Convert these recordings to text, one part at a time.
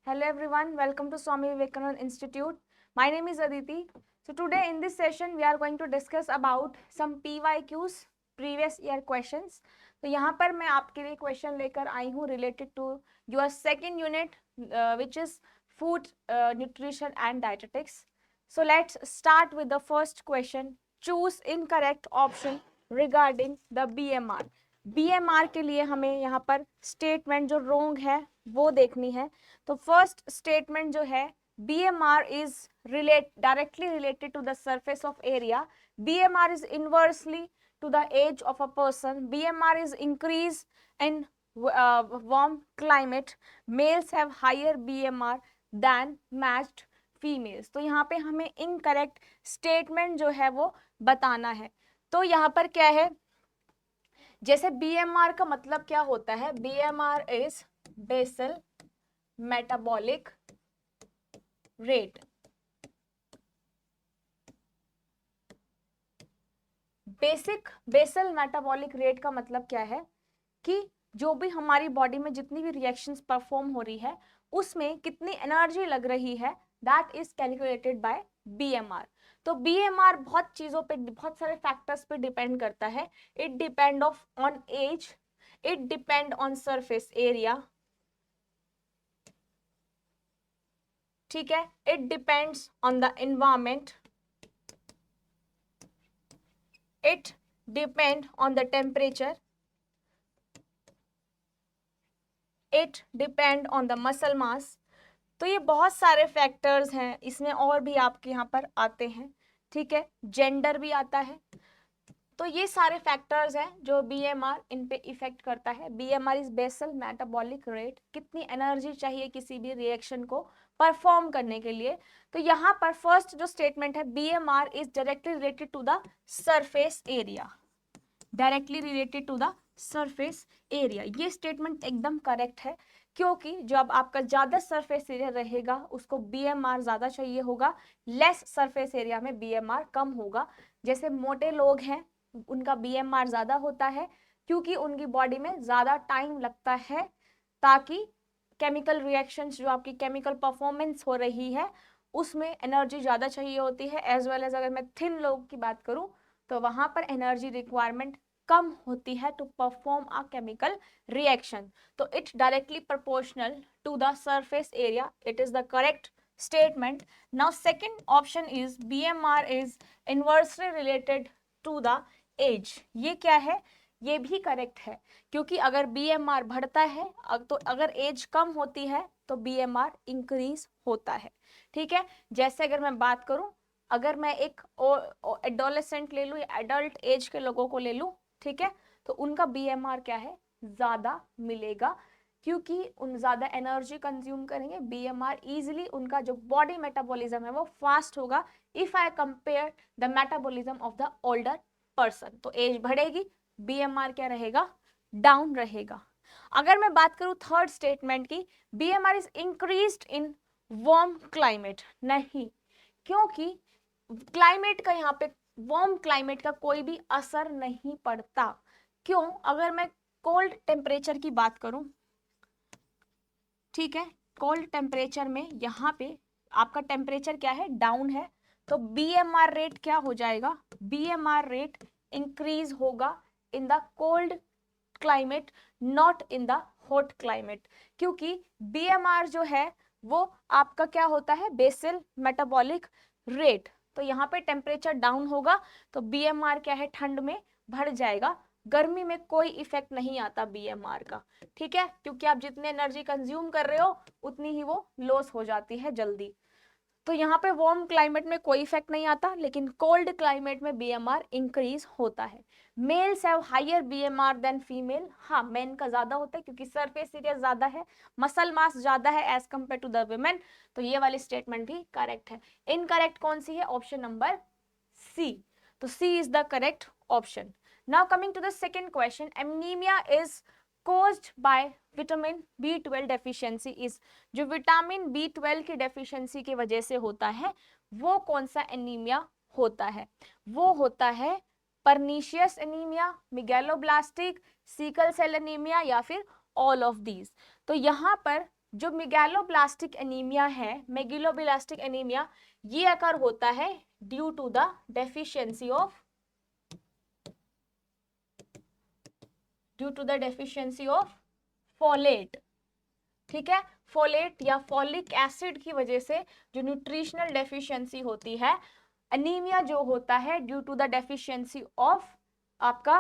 Hello everyone, welcome to Swami Vivekananda Institute. My name is Aditi. So today in this session we are going to discuss about some PYQs, previous year questions. तो यहाँ पर मैं आपके लिए question लेकर आई हूँ related to your second unit which is food, nutrition and dietetics. So let's start with the first question. Choose incorrect option regarding the BMR. BMR के लिए हमें यहाँ पर स्टेटमेंट जो रोंग है वो देखनी है. तो फर्स्ट स्टेटमेंट जो है BMR is directly related to the surface of area. BMR is inversely to the age of a person. BMR is increase in warm climate. Males have higher BMR than matched females. तो यहाँ पे हमें incorrect statement जो है वो बताना है. तो यहाँ पर क्या है, जैसे BMR का मतलब क्या होता है, BMR is basal metabolic rate. Basal metabolic rate का मतलब क्या है कि जो भी हमारी बॉडी में जितनी भी रिएक्शंस परफॉर्म हो रही है उसमें कितनी एनर्जी लग रही है, that is calculated by BMR. तो BMR बहुत चीजों पे, बहुत सारे फैक्टर्स पे डिपेंड करता है. It depend on age, it depend on surface area, ठीक है, it depends on the environment, it depend on the temperature, it depend on the muscle mass. तो ये बहुत सारे फैक्टर्स हैं, इसमें और भी आपके यहाँ पर आते हैं, ठीक है, जेंडर भी आता है. तो ये सारे फैक्टर्स हैं जो BMR इन पे इफेक्ट करता है. BMR is basal metabolic rate, कितनी एनर्जी चाहिए किसी भी रिएक्शन को परफॉर्म करने के लिए. तो यहाँ पर फर्स्ट जो स्टेटमेंट है, BMR is directly related to the surface area, directly related to the surface area. ये स्टेटमेंट एकदम करेक्ट है, क्योंकि जब आपका ज्यादा सरफेस एरिया रहेगा उसको BMR ज्यादा चाहिए होगा, लेस सरफेस एरिया में BMR कम होगा. जैसे मोटे लोग हैं उनका BMR ज्यादा होता है क्योंकि उनकी बॉडी में ज्यादा टाइम लगता है ताकि केमिकल रिएक्शंस, जो आपकी केमिकल परफॉर्मेंस हो रही है उसमें एनर्जी ज्यादा चाहिए होती है. एज वेल एज अगर मैं थिन लोग की बात करूं तो वहां पर एनर्जी रिक्वायरमेंट कम होती है to perform a chemical reaction. तो it's directly proportional to the surface area. It is the correct statement. Now second option is BMR is inversely related to the age. ये क्या है, ये भी करेक्ट है, क्योंकि अगर BMR बढ़ता है तो अगर एज कम होती है तो BMR इंक्रीज होता है, ठीक है. जैसे अगर मैं बात करूं, अगर मैं एक एडोलेसेंट ले लूं या एडल्ट एज के लोगों को ले लूं, ठीक है, तो उनका BMR क्या है, ज्यादा मिलेगा, क्योंकि उन ज्यादा एनर्जी कंज्यूम करेंगे. BMR इजीली, उनका जो बॉडी मेटाबॉलिज्म है वो फास्ट होगा if I compare the metabolism of the older person. तो एज बढ़ेगी, BMR क्या रहेगा, डाउन रहेगा. अगर मैं बात करूं थर्ड स्टेटमेंट की, BMR is increased in warm climate. नहीं, क्योंकि क्लाइमेट का यहाँ पे, वार्म क्लाइमेट का कोई भी असर नहीं पड़ता. क्यों, अगर मैं कोल्ड टेम्परेचर की बात करूं, ठीक है, कोल्ड टेम्परेचर में यहाँ पे आपका टेम्परेचर क्या है, डाउन है, तो BMR रेट क्या हो जाएगा, BMR रेट इंक्रीज होगा in the cold climate, not in the hot climate. क्योंकि BMR जो है वो आपका क्या होता है, बेसल मेटाबॉलिक रेट. तो यहाँ पे टेम्परेचर डाउन होगा तो BMR क्या है, ठंड में बढ़ जाएगा. गर्मी में कोई इफेक्ट नहीं आता BMR का, ठीक है, क्योंकि आप जितने एनर्जी कंज्यूम कर रहे हो उतनी ही वो लॉस हो जाती है जल्दी. तो यहाँ पे वार्म क्लाइमेट में कोई इफेक्ट नहीं आता, लेकिन कोल्ड क्लाइमेट में BMR इंक्रीज होता है. Males have higher BMR than female. हाँ, मेन का ज्यादा होता है क्योंकि सरफेस एरिया ज्यादा है, मसल मास ज्यादा है as compare to the women. तो ये वाली स्टेटमेंट भी करेक्ट है. इनकरेक्ट कौन सी है, ऑप्शन नंबर सी. तो C is the correct option. Now coming to the second question, anemia is caused by vitamin B12 deficiency is, जो विटामिन B12 की डेफिशिएंसी की वजह से होता है वो कौन सा एनीमिया होता है, वो होता है pernicious anaemia, megaloblastic, sickle cell anaemia या फिर ऑल ऑफ दीज. तो यहाँ पर जो मेगालोब्लास्टिक एनीमिया है, मेगालोब्लास्टिक एनीमिया, ये अकर होता है due to the deficiency of folate. ठीक है, फोलेट या फॉलिक एसिड की वजह से जो न्यूट्रिशनल डेफिशिएंसी होती है, एनीमिया जो होता है due to the deficiency of आपका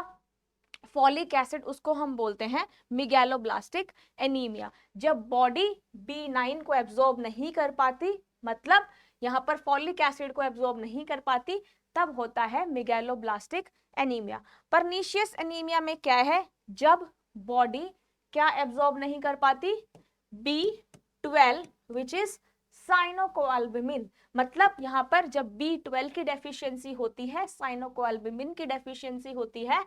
फॉलिक एसिड, उसको हम बोलते हैं मेगालोब्लास्टिक एनीमिया। जब बॉडी B9 को एब्जॉर्ब नहीं कर पाती, मतलब यहाँ पर फॉलिक एसिड को एब्जॉर्ब नहीं कर पाती, तब होता है मेगालोब्लास्टिक एनीमिया। पर्नीशियस एनीमिया में क्या है, जब बॉडी क्या एब्जॉर्ब नहीं कर पाती, B12 विच इज साइनोकोअल्बुमिन, मतलब यहाँ पर जब B12 की डेफिशिएंसी होती है, साइनोकोअल्बुमिन की डेफिशिएंसी होती है,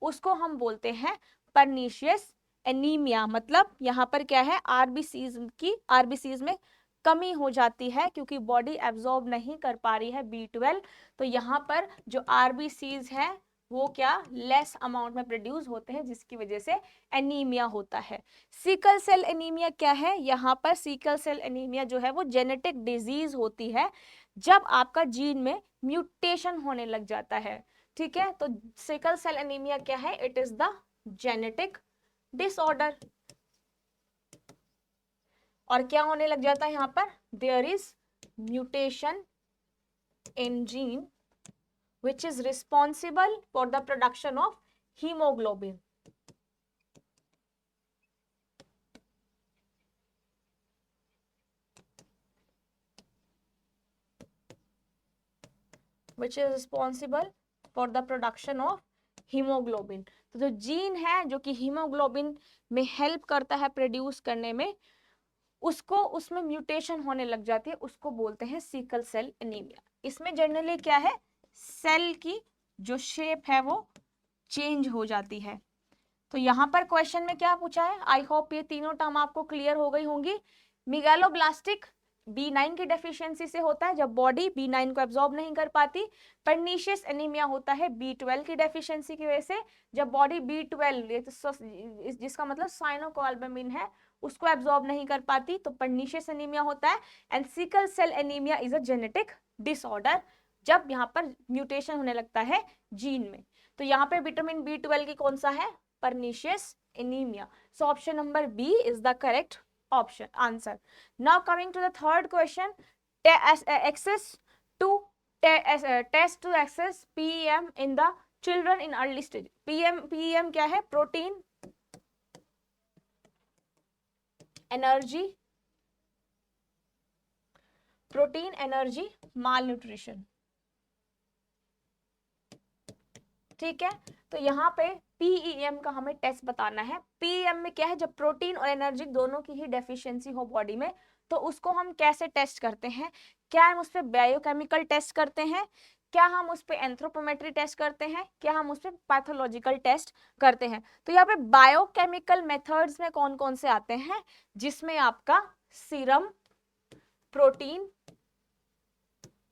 उसको हम बोलते हैं पर्नीशियस एनीमिया। मतलब यहाँ पर क्या है, आरबीसीज में कमी हो जाती है क्योंकि बॉडी एब्जॉर्ब नहीं कर पा रही है B12, तो यहाँ पर जो आरबीसीज है वो क्या लेस अमाउंट में प्रोड्यूस होते हैं, जिसकी वजह से एनीमिया होता है। सिकल सेल एनीमिया क्या है, यहाँ पर सिकल सेल एनीमिया जो है वो जेनेटिक डिजीज होती है, जब आपका जीन में म्यूटेशन होने लग जाता है। ठीक है, तो सिकल सेल एनीमिया क्या है, it is the genetic disorder. और क्या होने लग जाता है यहाँ पर, there is mutation in gene which is responsible for the production of hemoglobin. Which is responsible for the production of hemoglobin. तो जो जीन है जो कि हीमोग्लोबिन में हेल्प करता है प्रोड्यूस करने में, उसको उसमें म्यूटेशन होने लग जाती है, उसको बोलते हैं सिकल सेल एनीमिया। इसमें जनरली क्या है, सेल की जो शेप है वो चेंज हो जाती है। तो यहाँ पर क्वेश्चन में क्या पूछा है, आई होप ये तीनों टर्म आपको क्लियर हो गई होंगी। मेगालोब्लास्टिक B9 की डेफिशिएंसी से होता है, जब बॉडी B9 को एब्जॉर्ब नहीं कर पाती। पर्नीशियस एनीमिया होता है B12 की डेफिशिएंसी की वजह से, जब बॉडी B12 जिसका मतलब साइनोकोअल्बुमिन है उसको एब्जॉर्ब नहीं कर पाती, तो पर्नीशियस एनीमिया होता है। And sickle cell anaemia is a genetic disorder, जब यहाँ पर म्यूटेशन होने लगता है जीन में। तो यहाँ पे विटामिन B12 की कौन सा है, pernicious anaemia. So option number B is the correct option answer. Now coming to the third question, access to test to access PEM in the children in early stage. PEM क्या है, protein energy माल nutrition. ठीक है, तो यहाँ पे PEM का हमें test बताना है। PEM में क्या है, जब प्रोटीन और एनर्जी दोनों की ही डेफिशिएंसी हो बॉडी में, तो उसको हम कैसे टेस्ट करते हैं, क्या हम उस पर बायोकेमिकल टेस्ट करते हैं, क्या हम उस पर एंथ्रोपोमेट्री टेस्ट करते हैं, क्या हम उस पर पैथोलॉजिकल टेस्ट करते हैं। तो यहाँ पे बायोकेमिकल मेथड्स में कौन कौन से आते हैं, जिसमें आपका सीरम, प्रोटीन,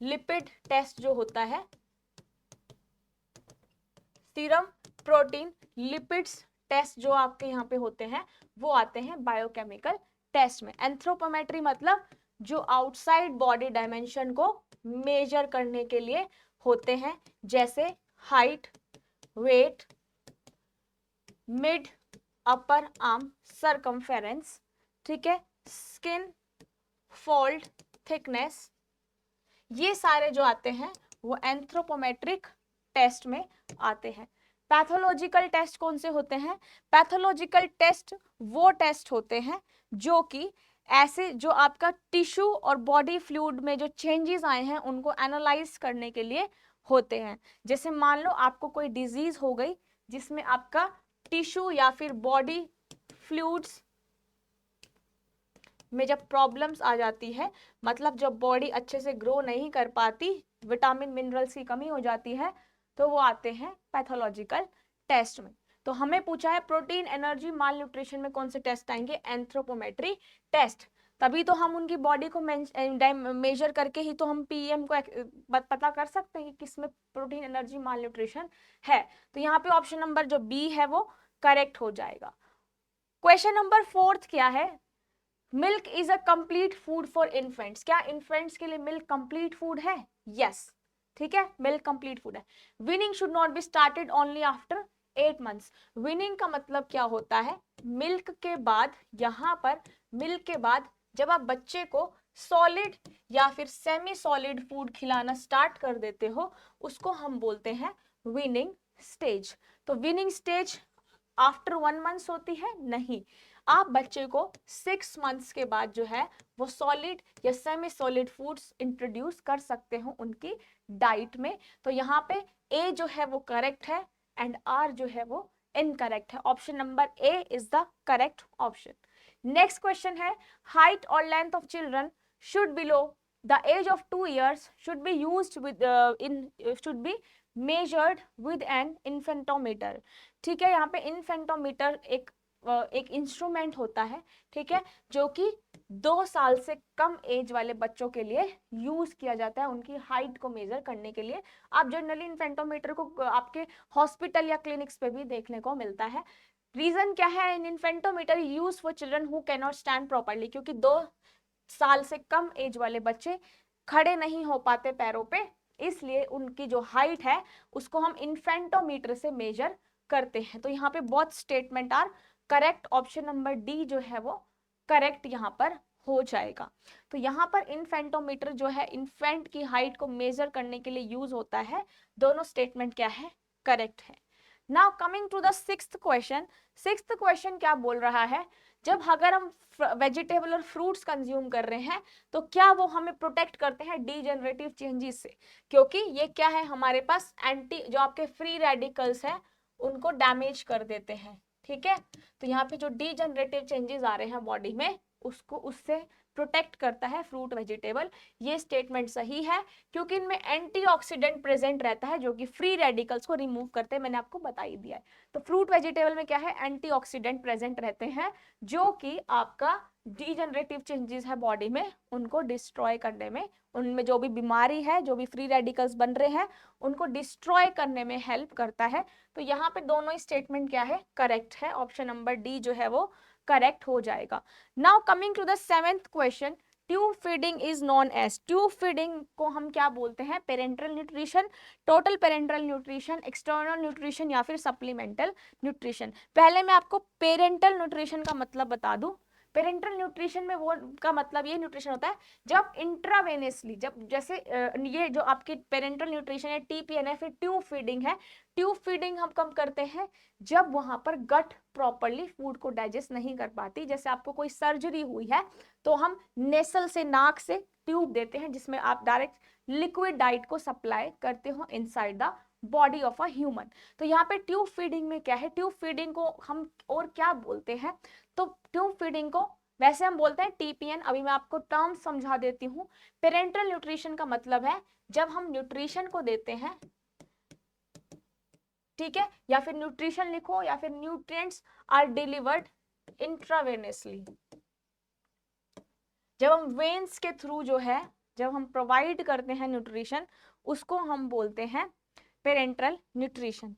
लिपिड टेस्ट जो होता है, सीरम, प्रोटीन, लिपिड्स टेस्ट जो आपके यहाँ पे होते हैं वो आते हैं बायोकेमिकल टेस्ट में। एंथ्रोपोमेट्री मतलब जो आउटसाइड बॉडी डायमेंशन को मेजर करने के लिए होते हैं, जैसे height, weight, mid upper arm circumference, ठीक है, स्किन फोल्ड थिकनेस, ये सारे जो आते हैं वो एंथ्रोपोमेट्रिक टेस्ट में आते हैं। पैथोलॉजिकल टेस्ट कौन से होते हैं, पैथोलॉजिकल टेस्ट वो टेस्ट होते हैं जो कि ऐसे जो आपका टिश्यू और बॉडी फ्लूइड में जो चेंजेस आए हैं उनको एनालाइज करने के लिए होते हैं। जैसे मान लो आपको कोई डिजीज हो गई जिसमें आपका टिश्यू या फिर बॉडी फ्लूइड्स में जब प्रॉब्लम्स आ जाती है, मतलब जब बॉडी अच्छे से ग्रो नहीं कर पाती, विटामिन मिनरल्स की कमी हो जाती है, तो वो आते हैं पैथोलॉजिकल टेस्ट में। तो हमें पूछा है प्रोटीन एनर्जी माल न्यूट्रिशन में कौन से टेस्ट आएंगे, एंथ्रोपोमेट्री टेस्ट। तभी तो हम उनकी बॉडी को मेजर करके ही तो हम पीएम को पता कर सकते हैं कि किसमें प्रोटीन एनर्जी माल न्यूट्रिशन है। तो यहाँ पे ऑप्शन नंबर जो बी है वो करेक्ट हो जाएगा। क्वेश्चन नंबर 4 क्या है, milk is a complete food for infants. क्या इन्फेंट्स के लिए मिल्क कंप्लीट फूड है? यस, ठीक है, मिल्क कंप्लीट फूड है। Weaning should not be started only after 8 months. Weaning का मतलब क्या होता है? मिल्क के बाद, यहाँ पर मिल्क के बाद जब आप बच्चे को सॉलिड या फिर सेमी सॉलिड फूड खिलाना स्टार्ट कर देते हो, उसको हम बोलते हैं वीनिंग स्टेज। तो वीनिंग स्टेज आफ्टर 1 मंथ होती है? नहीं, आप बच्चे को 6 मंथ्स के बाद जो है वो सॉलिड या सेमी सॉलिड फूड्स इंट्रोड्यूस कर सकते हो उनकी डाइट में। तो यहाँ पे ए जो है वो करेक्ट है एंड आर जो है वो इनकरेक्ट है। Option number A is the correct option. Next question है, हाइट और length of children should below the age of 2 years should be used with should be measured with an infentometer। ठीक है, यहाँ पे इन्फेंटोमीटर एक instrument होता है, ठीक है, जो कि 2 साल से कम एज वाले बच्चों के लिए यूज किया जाता है उनकी हाइट को मेजर करने के लिए। आप जनरली इन्फेंटोमीटर को आपके हॉस्पिटल या क्लिनिक्स पे भी देखने को मिलता है। रीजन क्या है? In infantometer use for children who can not stand properly, क्योंकि 2 साल से कम एज वाले बच्चे खड़े नहीं हो पाते पैरों पे, इसलिए उनकी जो हाइट है उसको हम इन्फेंटोमीटर से मेजर करते हैं। तो यहाँ पे both statement are correct. Option number D जो है वो करेक्ट यहाँ पर हो जाएगा। तो यहाँ पर इन्फेंटोमीटर जो है इन्फेंट की हाइट को मेजर करने के लिए यूज होता है। दोनों स्टेटमेंट क्या है? करेक्ट है। Now coming to the sixth question. Sixth question क्या बोल रहा है? जब अगर हम वेजिटेबल और फ्रूट्स कंज्यूम कर रहे हैं तो क्या वो हमें प्रोटेक्ट करते हैं डीजेनरेटिव चेंजेस से? क्योंकि ये क्या है, हमारे पास एंटी जो आपके फ्री रेडिकल्स है उनको डैमेज कर देते हैं, ठीक है। तो यहाँ पे जो डीजेनरेटिव चेंजेस आ रहे हैं बॉडी में उसको उससे प्रोटेक्ट करता है फ्रूट वेजिटेबल। ये स्टेटमेंट सही है क्योंकि इनमें एंटीऑक्सीडेंट प्रेजेंट रहता है जो कि फ्री रेडिकल्स को रिमूव करते हैं, मैंने आपको बता ही दिया है। तो फ्रूट वेजिटेबल में क्या है, एंटीऑक्सीडेंट प्रेजेंट रहते हैं जो कि आपका डीजेनरेटिव चेंजेस है बॉडी में उनको डिस्ट्रॉय करने में, उनमें जो भी बीमारी है, जो भी फ्री रेडिकल्स बन रहे हैं उनको डिस्ट्रॉय करने में हेल्प करता है। तो यहाँ पे दोनों ही स्टेटमेंट क्या है? करेक्ट है। ऑप्शन नंबर डी जो है वो करेक्ट हो जाएगा। Now coming to the 7th question, tube feeding is known as. Tube feeding को हम क्या बोलते हैं? Parental nutrition, total parental nutrition, external nutrition या फिर सप्लीमेंटल न्यूट्रिशन। पहले मैं आपको पेरेंटल न्यूट्रिशन का मतलब बता दूं। पेरेंटल न्यूट्रिशन में वो का मतलब ये न्यूट्रिशन होता है जब इंट्रावेनसली, जब जैसे ये जो आपकी पेरेंटल न्यूट्रिशन है टीपीएन है, फिर ट्यूब फीडिंग है। ट्यूब फीडिंग हम कब करते हैं? जब वहां पर गट प्रॉपरली फूड को डाइजेस्ट नहीं कर पाती। जैसे आपको कोई सर्जरी हुई है तो हम नेसल से, नाक से ट्यूब देते हैं जिसमें आप डायरेक्ट लिक्विड डाइट को सप्लाई करते हो inside the body of a human. तो यहाँ पे ट्यूब फीडिंग में क्या है? ट्यूब फीडिंग को हम और क्या बोलते हैं? तो ट्यूब फीडिंग को वैसे हम बोलते हैं टीपीएन। अभी मैं आपको टर्म समझा देती हूँ। पेरेंटल न्यूट्रिशन का मतलब है जब हम न्यूट्रिशन को देते हैं, ठीक है, या फिर न्यूट्रिशन लिखो या फिर न्यूट्रिएंट्स आर डिलीवर्ड इंट्रावेनसली। जब हम वेन्स के थ्रू जो है, जब हम प्रोवाइड करते हैं न्यूट्रिशन, उसको हम बोलते हैं पेरेंटल न्यूट्रिशन।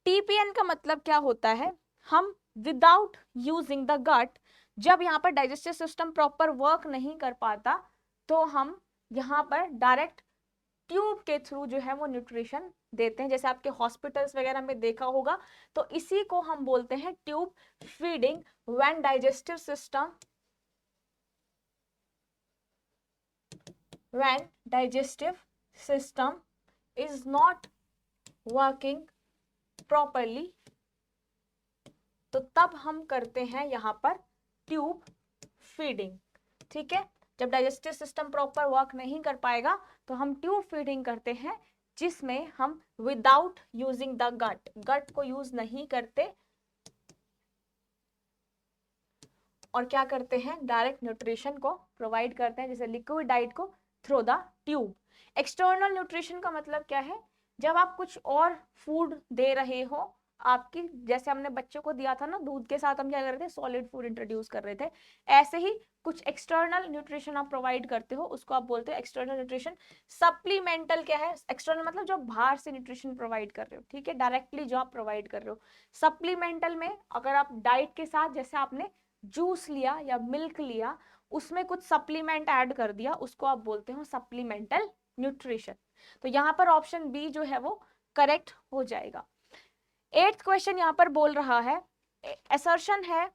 टीपीएन का मतलब क्या होता है? हम विदाउट यूजिंग द गट, जब यहाँ पर डाइजेस्टिव सिस्टम प्रॉपर वर्क नहीं कर पाता तो हम यहाँ पर डायरेक्ट ट्यूब के थ्रू जो है वो न्यूट्रिशन देते हैं। जैसे आपके हॉस्पिटल्स वगैरह में देखा होगा, तो इसी को हम बोलते हैं tube feeding. When digestive system when digestive system is not working properly, तो तब हम करते हैं यहाँ पर ट्यूब फीडिंग, ठीक है। जब डाइजेस्टिव सिस्टम प्रॉपर वर्क नहीं कर पाएगा तो हम ट्यूब फीडिंग करते हैं जिसमें हम विदाउट यूजिंग द गट, गट को यूज नहीं करते और क्या करते हैं? डायरेक्ट न्यूट्रिशन को प्रोवाइड करते हैं, जैसे लिक्विड डाइट को through the tube. External nutrition का मतलब क्या है? जब आप कुछ और फूड दे रहे हो आपकी, जैसे हमने बच्चों को दिया था ना दूध के साथ, हम क्या कर रहे थे? सॉलिड फूड इंट्रोड्यूस कर रहे थे। ऐसे ही कुछ एक्सटर्नल न्यूट्रिशन आप प्रोवाइड करते हो, उसको आप बोलते हो एक्सटर्नल न्यूट्रिशन। सप्लीमेंटल क्या है? एक्सटर्नल मतलब जो बाहर से न्यूट्रिशन प्रोवाइड कर रहे हो, ठीक है, डायरेक्टली जो आप प्रोवाइड कर रहे हो। सप्लीमेंटल में अगर आप डाइट के साथ, जैसे आपने जूस लिया या मिल्क लिया, उसमें कुछ सप्लीमेंट ऐड कर दिया, उसको आप बोलते हो सप्लीमेंटल न्यूट्रिशन। तो यहाँ पर ऑप्शन बी जो है वो करेक्ट हो जाएगा। 8th क्वेश्चन यहाँ पर बोल रहा है, असर्शन है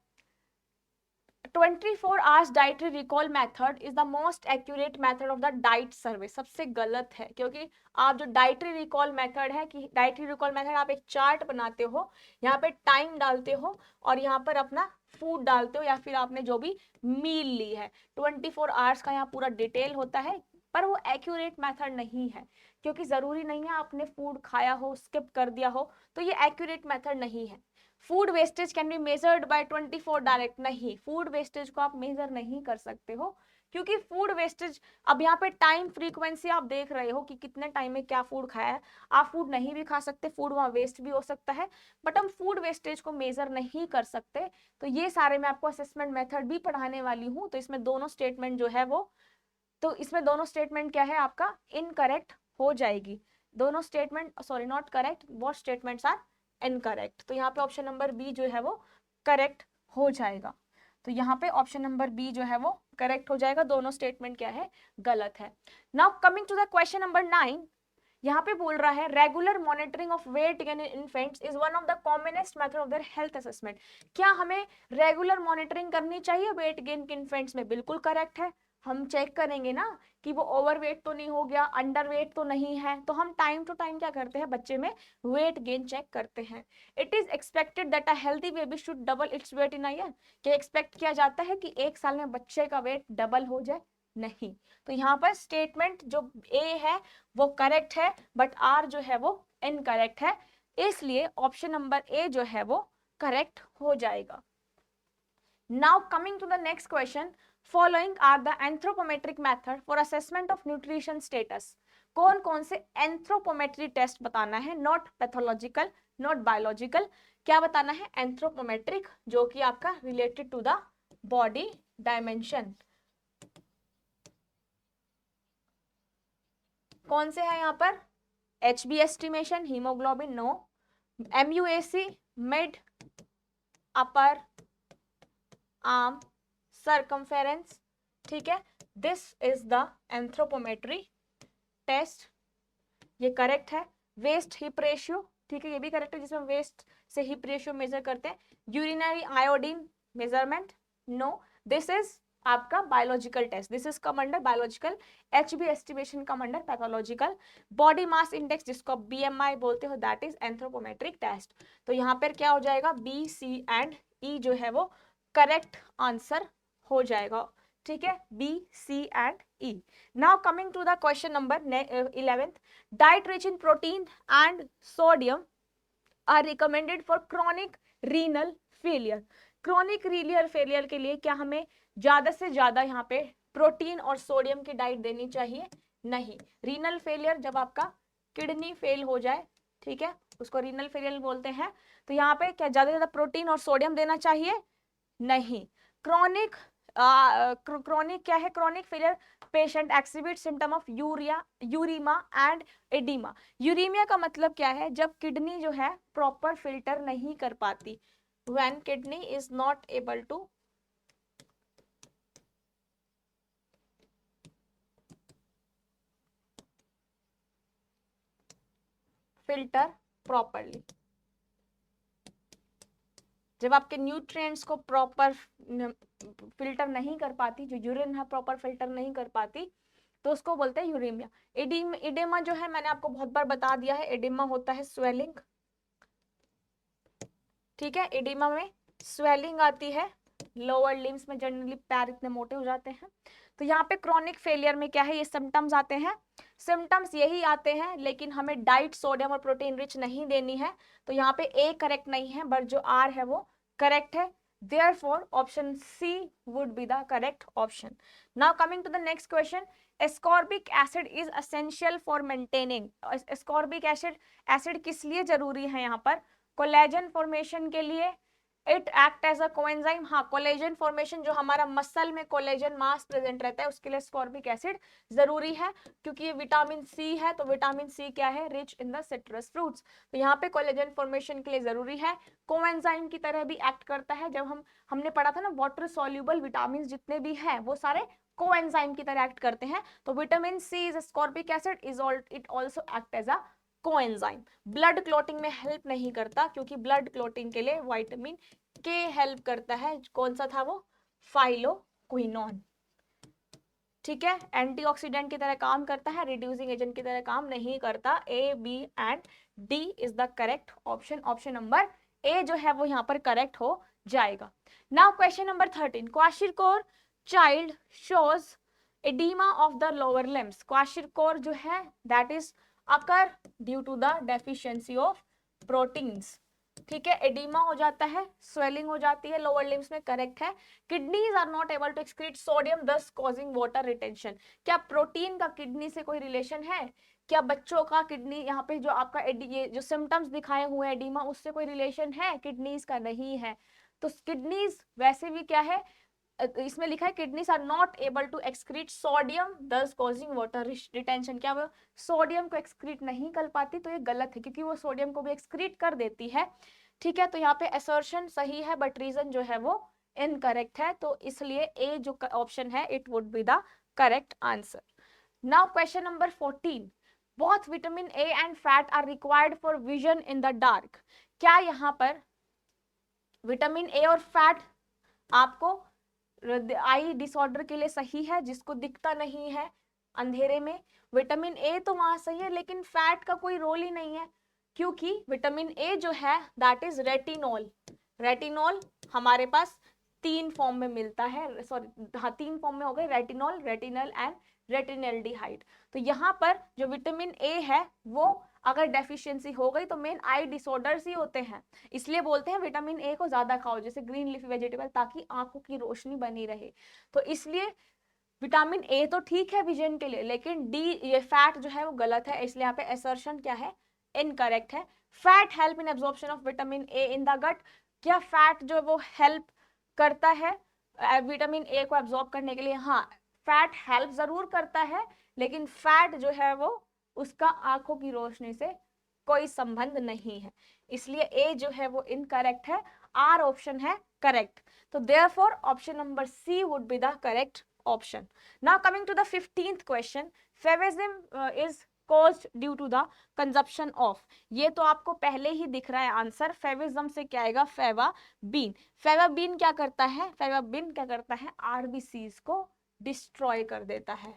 24 hours dietary recall method is the most accurate method of the diet survey. सबसे गलत है, क्योंकि आप जो डाइटरी रिकॉल मेथड है कि डाइटरी रिकॉल मेथड आप एक चार्ट बनाते हो, यहाँ पे टाइम डालते हो और यहाँ पर अपना फूड डालते हो या फिर आपने जो भी मील ली है, 24 आवर्स का यहाँ पूरा डिटेल होता है, पर वो एक्यूरेट मेथड नहीं है, क्योंकि जरूरी नहीं है आपने फूड खाया हो स्किप कर दिया हो तो ये एक्यूरेट मेथड नहीं है। Food wastage can be measured by 24 direct, नहीं, फूड वेस्टेज को आप मेजर नहीं कर सकते हो, क्योंकि फूड वेस्टेज, अब यहाँ पे टाइम फ्रीक्वेंसी आप देख रहे हो कि कितने टाइम में क्या फूड खाया है, आप फूड नहीं भी खा सकते, फूड वहाँ वेस्ट भी हो सकता है, बट हम फूड वेस्टेज को मेजर नहीं कर सकते। तो ये सारे मैं आपको असेसमेंट मेथड भी पढ़ाने वाली हूँ, तो इसमें दोनों स्टेटमेंट जो है वो, तो इसमें दोनों स्टेटमेंट क्या है आपका इनकरेक्ट हो जाएगी, दोनों statement, sorry not correct, both statements are incorrect. तो यहाँ पे ऑप्शन नंबर बी जो है वो करेक्ट हो जाएगा। तो यहाँ पे ऑप्शन नंबर बी जो है वो करेक्ट हो जाएगा, दोनों स्टेटमेंट क्या है गलत है। Now coming to the question number 9, यहाँ पे बोल रहा है regular monitoring of weight gain in infants is one of the commonest method of their health assessment. क्या हमें रेगुलर मॉनिटरिंग करनी चाहिए वेट गेन के इन्फेंट्स में? बिल्कुल करेक्ट है, हम चेक करेंगे ना कि वो ओवरवेट तो नहीं हो गया, अंडरवेट तो नहीं है, तो हम टाइम टू टाइम क्या करते हैं, बच्चे में वेट गेन चेक करते हैं। It is expected that a healthy baby should double its weight in a year. क्या एक्सपेक्ट किया जाता है कि एक साल में बच्चे का वेट डबल हो जाए? नहीं। तो यहाँ पर स्टेटमेंट जो ए है वो करेक्ट है, बट आर जो है वो इनकरेक्ट है, इसलिए ऑप्शन नंबर ए जो है वो करेक्ट हो जाएगा। Now coming to the next question, following are the anthropometric method for assessment of nutrition status. कौन कौन से एंथ्रोपोमेट्री टेस्ट बताना है, नॉट पैथोलॉजिकल नॉट बायोलॉजिकल, क्या बताना है, एंथ्रोपोमेट्रिक, जो कि आपका related to the body dimension. कौन से है यहाँ पर, HB estimation, haemoglobin no, MUAC mid upper arm circumference, ठीक है, this is the anthropometry test, ये करेक्ट है। वेस्ट हिप रेशियो, ठीक है, ये भी करेक्ट है, जिसमें वेस्ट से हिप रेशियो मेजर करते हैं। Urinary iodine measurement, no, this is आपका biological test, this is come under biological. HB estimation come under pathological. Body mass index, जिसको आप BMI बोलते हो, दैट इज एंथ्रोपोमेट्रिक टेस्ट। तो यहाँ पर क्या हो जाएगा, B, C एंड E जो है वो करेक्ट आंसर हो जाएगा, ठीक है, B, C and E। Now coming to the question number 11th, diet rich in protein and sodium are recommended for chronic renal failure. Chronic renal failure के लिए क्या हमें ज्यादा से ज्यादा यहाँ पे प्रोटीन और सोडियम की डाइट देनी चाहिए? नहीं। रीनल फेलियर जब आपका किडनी फेल हो जाए, ठीक है, उसको रीनल फेलियर बोलते हैं, तो यहाँ पे क्या ज्यादा से ज्यादा प्रोटीन और सोडियम देना चाहिए? नहीं। क्रॉनिक क्रॉनिक क्या है, chronic failure patient exhibit symptom of uraemia and oedema. Uraemia का मतलब क्या है, जब किडनी जो है प्रॉपर फिल्टर नहीं कर पाती, when kidney is not able to filter properly, जब आपके न्यूट्रिएंट्स को प्रॉपर फिल्टर नहीं कर पाती, जो यूरिन है प्रॉपर फिल्टर नहीं कर पाती, तो उसको बोलते हैं यूरेमिया। एडिमा जो है मैंने आपको बहुत बार बता दिया है, एडिमा होता है स्वेलिंग, ठीक है, एडिमा में स्वेलिंग आती है, लोअर लिम्स में जनरली पैर इतने मोटे हो जाते हैं। तो यहाँ पे क्रॉनिक फेलियर में क्या है, ये सिम्टम्स आते हैं, सिम्टम्स यही आते हैं, लेकिन हमें डाइट सोडियम और प्रोटीन रिच नहीं देनी है, तो यहाँ पे ए करेक्ट नहीं है, बट जो आर है वो करेक्ट है, therefore option C would be the correct option. Now coming to the next question, ascorbic acid is essential for maintaining, ascorbic acid किस लिए जरूरी है यहाँ पर, कोलेजन फॉर्मेशन के लिए, it act as a coenzyme, हाँ कोलेजन फॉर्मेशन, जो हमारा मसल में कोलेजन मास प्रेजेंट रहता है उसके लिए स्कॉर्बिक एसिड जरूरी है, क्योंकि ये विटामिन सी है, तो विटामिन सी क्या है, rich in the citrus fruits, तो यहाँ पे कोलेजन फॉर्मेशन के लिए जरूरी है। कोएंजाइम की तरह भी एक्ट करता है, जब हमने पढ़ा था ना वाटर सॉल्युबल विटामिन जितने भी हैं वो सारे कोएंजाइम की तरह एक्ट करते हैं, तो vitamin C is ascorbic acid, it also act as a coenzyme. Blood clotting में हेल्प नहीं करता, क्योंकि ब्लड क्लॉटिंग के लिए विटामिन के हेल्प करता है, कौन सा था वो, फाइलोक्विनोन, ठीक है। एंटीऑक्सीडेंट की तरह काम करता है, रिड्यूसिंग एजेंट की तरह काम नहीं करता। A, B and D is the correct option, option number A जो है वो यहाँ पर करेक्ट हो जाएगा। Now question number 13, kwashiorkor child shows oedema of the lower limbs, kwashiorkor जो है that is occur due to the deficiency of proteins, ठीक है, एडिमा हो जाता है, स्वेलिंग हो जाती है लोअर लिम्स में, करेक्ट है। Kidneys are not able to excrete sodium thus causing water retention, क्या प्रोटीन का किडनी से कोई रिलेशन है, क्या बच्चों का किडनी, यहाँ पे जो आपका ये जो सिम्टम्स दिखाए हुए एडिमा उससे कोई रिलेशन है, किडनीज का नहीं है। तो किडनीज वैसे भी क्या है, इसमें लिखा है kidneys are not able to excrete sodium thus causing water retention, क्या वो सोडियम को एक्सक्रीट नहीं कर पाती, तो ये गलत है, क्योंकि वो सोडियम को भी एक्सक्रीट कर देती है, ठीक है। तो यहाँ पे असर्शन सही है बट रीजन जो है वो इनकरेक्ट है, तो इसलिए ए जो ऑप्शन है it would be the correct answer. Now question number 14, both vitamin A and fat are required for vision in the dark, क्या यहाँ पर विटामिन ए और फैट आपको आई डिसऑर्डर के लिए सही है, जिसको दिखता नहीं है अंधेरे में, विटामिन ए तो वहां सही है, लेकिन फैट का कोई रोल ही नहीं है, क्योंकि विटामिन ए जो है दैट इज रेटिनॉल, रेटिनॉल हमारे पास 3 फॉर्म में मिलता है, सॉरी हाँ 3 फॉर्म में हो गए, रेटिनॉल, रेटिनल एंड रेटिनल्डिहाइड। तो यहाँ पर जो विटामिन ए है वो अगर डेफिशिएंसी हो गई तो मेन आई डिसऑर्डर्स ही होते हैं, इसलिए बोलते हैं विटामिन ए को ज्यादा खाओ, जैसे ग्रीन लीफी वेजिटेबल, ताकि आंखों की रोशनी बनी रहे। तो इसलिए विटामिन ए तो ठीक है विजन के लिए, लेकिन डी ये फैट जो है वो गलत है, इसलिए यहाँ पे असर्शन क्या है, इनकरेक्ट है। Fat help in absorption of vitamin A in the gut, क्या फैट जो वो हेल्प करता है विटामिन ए को एब्जॉर्ब करने के लिए, हाँ फैट हेल्प जरूर करता है, लेकिन फैट जो है वो उसका आंखों की रोशनी से कोई संबंध नहीं है, इसलिए ए जो है वो इनकरेक्ट है, आर ऑप्शन है करेक्ट, तो therefore option number C would be the correct option. Now coming to the 15th question, favism is caused due to the consumption of, ये तो आपको पहले ही दिख रहा है आंसर, फेविज्म से क्या आएगा, फेवाबीन, फेवाबीन क्या करता है, फेवाबीन क्या करता है, आरबीसीज को डिस्ट्रॉय कर देता है,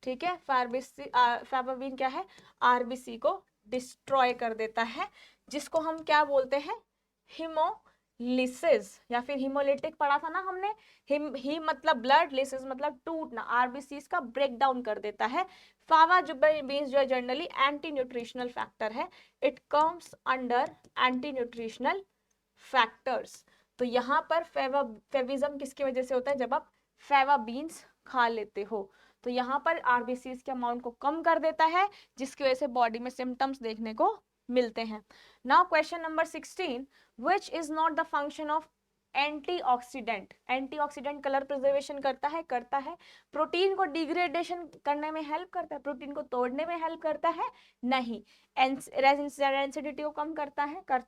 ठीक है, फेवाबीन क्या है, आरबीसी को डिस्ट्रॉय कर देता है, जिसको हम क्या बोलते हैं, हिमोलिसिस, या फिर हिमोलिटिक पढ़ा था ना हमने, हिम मतलब ब्लड, लिसिस मतलब टूटना, आरबीसी का ब्रेक डाउन कर देता है। फावा जो बीन्स जो है जनरली एंटी न्यूट्रिशनल फैक्टर है, it comes under anti nutritional factors, तो यहाँ पर फेविज्म किसकी वजह से होता है, जब आप फेवा बीन्स खा लेते हो, तो यहाँ पर आरबीसीज के अमाउंट को कम कर देता है, जिसकी वजह से बॉडी में सिम्टम्स देखने को मिलते हैं। Now question number 16, which is not the function of antioxidant, antioxidant colour preservation करता है, प्रोटीन को डिग्रेडेशन करने में हेल्प करता है, प्रोटीन को तोड़ने में हेल्प करता है, नहीं, रेंसिडिटी को कम करता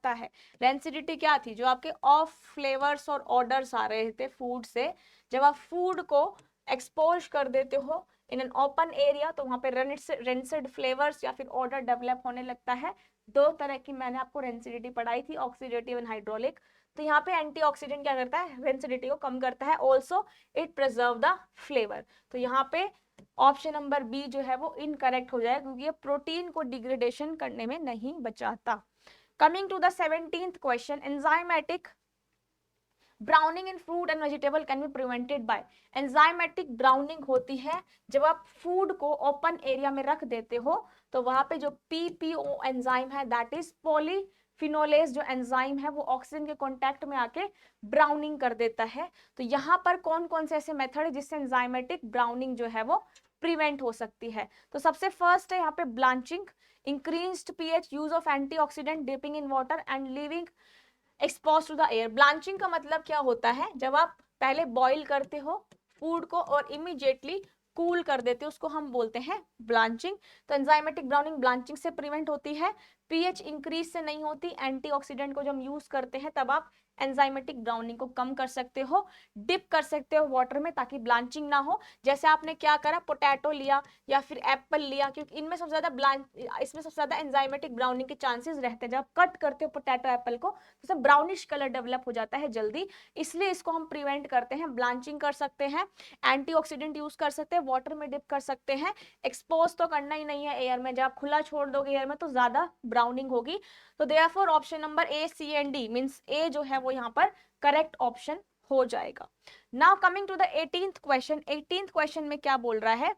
है, रेंसिडिटी क्या थी, जो आपके ऑफ फ्लेवर्स और ऑर्डर्स आ रहे थे फूड से, जब आप फूड को एक्सपोज कर देते हो इन एन ओपन एरिया, तो वहां पे रेंसिड फ्लेवर्स या फिर ऑर्डर डेवलप होने लगता है। 2 तरह की मैंने आपको रेंसिडिटी पढ़ाई थी, ऑक्सीडेटिव एंड हाइड्रोलिक, तो यहाँ पे एंटीऑक्सीडेंट क्या करता है, रेंसिडिटी को कम करता है, also it preserve the flavour, तो यहाँ पे ऑप्शन नंबर बी जो है वो इनकरेक्ट हो जाएगा, क्योंकि ये प्रोटीन को डिग्रेडेशन करने में नहीं बचाता। Coming to the 17th question, enzymatic browning in fruit and vegetable can be prevented by, enzymatic browning होती है जब आप फूड को ओपन एरिया में रख देते हो, तो वहां पे जो पीपीओ एंजाइम है दैट इज पॉलीफिनोलेज जो एंजाइम है वो ऑक्सीजन के कांटेक्ट में आके ब्राउनिंग कर देता है। तो यहाँ पर कौन कौन से ऐसे मेथड है जिससे एंजाइमेटिक ब्राउनिंग जो है वो प्रिवेंट हो सकती है, तो सबसे फर्स्ट है यहाँ पे blanching, increased pH, use of antioxidant, dipping in water and leaving expose to the air. Blanching का मतलब क्या होता है, जब आप पहले बॉईल करते हो फूड को और इमीडिएटली कूल कर देते हो, उसको हम बोलते हैं ब्लांचिंग। तो एंजाइमेटिक ब्राउनिंग ब्लांचिंग से प्रिवेंट होती है, पीएच इंक्रीज से नहीं होती। एंटीऑक्सीडेंट को जब हम यूज करते हैं तब आप एंजाइमेटिक ब्राउनिंग को कम कर सकते हो, डिप कर सकते हो वाटर में ताकि ब्लांचिंग ना हो। जैसे आपने क्या करा, पोटैटो लिया या फिर एप्पल लिया, क्योंकि इनमें सबसे ज्यादा इसमें सबसे ज्यादा एंजाइमेटिक ब्राउनिंग के चांसेस रहते हैं। जब कट करते हो पोटैटो एप्पल को तो सब ब्राउनिश कलर डेवलप हो जाता है जल्दी, इसलिए इसको हम प्रिवेंट करते हैं। ब्लांचिंग कर सकते हैं, एंटीऑक्सीडेंट यूज कर सकते हैं, वाटर में डिप कर सकते हैं। एक्सपोज तो करना ही नहीं है एयर में, जब आप खुला छोड़ दोगे एयर में तो ज्यादा ब्राउनिंग होगी। तो therefore option number A, C and D means A जो है वो यहाँ पर करेक्ट ऑप्शन हो जाएगा। Now coming to the 18th question. 18th question में क्या बोल रहा है,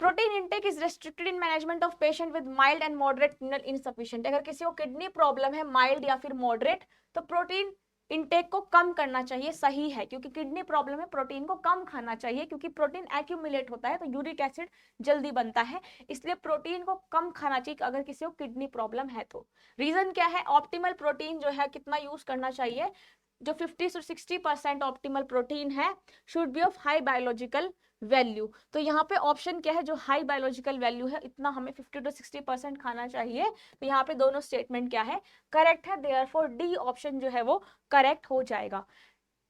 protein intake is restricted in management of patient with mild and moderate renal insufficient. अगर किसी को किडनी प्रॉब्लम है माइल्ड या फिर मॉडरेट, तो प्रोटीन इंटेक को कम करना चाहिए, सही है, क्योंकि किडनी प्रॉब्लम है प्रोटीन को कम खाना चाहिए, क्योंकि प्रोटीन एक्यूमुलेट होता है तो यूरिक एसिड जल्दी बनता है, इसलिए प्रोटीन को कम खाना चाहिए अगर किसी को किडनी प्रॉब्लम है तो। रीजन क्या है, ऑप्टिमल प्रोटीन जो है कितना यूज करना चाहिए, जो 50 से 60% ऑप्टिमल प्रोटीन है should be of high biological value. तो यहाँ पे ऑप्शन क्या है, जो हाई बायोलॉजिकल वैल्यू है इतना हमें 50 to 60% खाना चाहिए। तो यहाँ पे दोनों स्टेटमेंट क्या है, करेक्ट है, देयरफॉर डी ऑप्शन जो है वो करेक्ट हो जाएगा।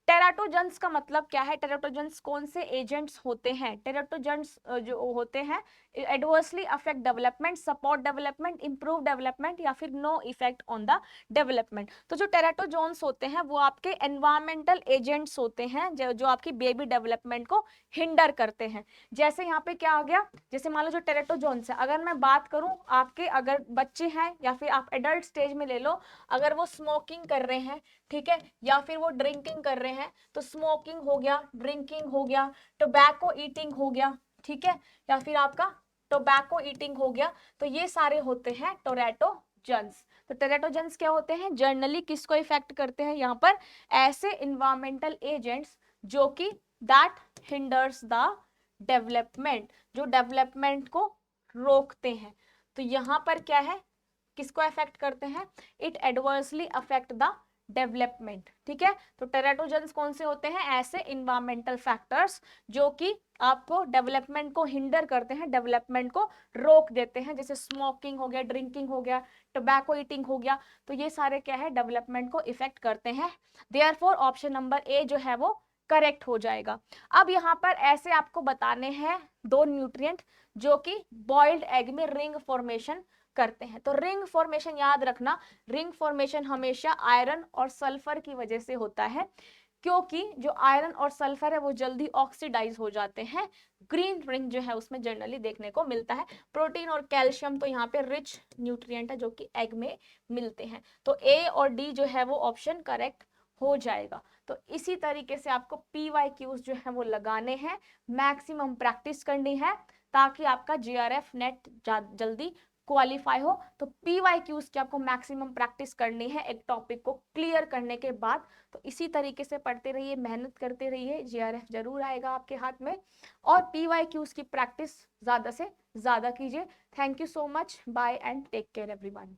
टेराटोजेंस का मतलब क्या है, टेराटोजेंस कौन से एजेंट्स होते हैं, टेराटोजेंस जो होते हैं adversely affect development, support development, improve development या फिर no effect on the development. तो जो टेराटोजेंस होते हैं वो आपके एनवायरमेंटल एजेंट्स होते हैं जो आपकी बेबी डेवलपमेंट को हिंडर करते हैं। जैसे यहाँ पे क्या आ गया, जैसे मान लो जो टेराटोजेंस है, अगर मैं बात करूं आपके, अगर बच्चे हैं या फिर आप एडल्ट स्टेज में ले लो, अगर वो स्मोकिंग कर रहे हैं, ठीक है, या फिर वो ड्रिंकिंग कर रहे हैं, तो स्मोकिंग हो गया, ड्रिंकिंग हो गया, टोबैको ईटिंग हो गया, ठीक है, या फिर आपका टोबैको ईटिंग हो गया, तो ये सारे होते हैं टेराटोजेंस। तो टेराटोजेंस क्या होते हैं, जर्नली किसको इफेक्ट करते हैं, यहाँ पर ऐसे इन्वायरमेंटल एजेंट्स जो कि दैट हिंडर्स द डेवलपमेंट, जो डेवलपमेंट को रोकते हैं। तो यहाँ पर क्या है, किसको अफेक्ट करते हैं, it adversely affect the development, ठीक है। तो टेराटोजेंस कौन से होते हैं, ऐसे इन्वायरमेंटल फैक्टर्स जो कि आपको डेवलपमेंट को हिंडर करते हैं, डेवलपमेंट को रोक देते हैं, जैसे स्मोकिंग हो गया, ड्रिंकिंग हो गया, टोबैको ईटिंग हो गया, तो ये सारे क्या है, डेवलपमेंट को इफेक्ट करते हैं। देयरफॉर ऑप्शन नंबर ए जो है वो करेक्ट हो जाएगा। अब यहाँ पर ऐसे आपको बताने हैं दो न्यूट्रिएंट जो कि बॉइल्ड एग में रिंग फॉर्मेशन करते हैं। तो रिंग फॉर्मेशन याद रखना, रिंग फॉर्मेशन हमेशा आयरन और सल्फर की वजह से होता है, क्योंकि जो आयरन और सल्फर है वो जल्दी ऑक्सीडाइज हो जाते हैं। ग्रीन रिंग जो है उसमें जनरली देखने को मिलता है। प्रोटीन और कैल्शियम तो यहाँ पे रिच न्यूट्रिएंट है जो कि एग में मिलते हैं। तो ए और डी जो है वो ऑप्शन करेक्ट हो जाएगा। तो इसी तरीके से आपको PYQs जो है वो लगाने हैं, मैक्सिमम प्रैक्टिस करनी है ताकि आपका JRF नेट जल्दी क्वालिफाई हो। तो PYQs की आपको मैक्सिमम प्रैक्टिस करनी है एक टॉपिक को क्लियर करने के बाद। तो इसी तरीके से पढ़ते रहिए, मेहनत करते रहिए, JRF जरूर आएगा आपके हाथ में। और PYQs की प्रैक्टिस ज्यादा से ज्यादा कीजिए। Thank you so much, bye and take care everyone.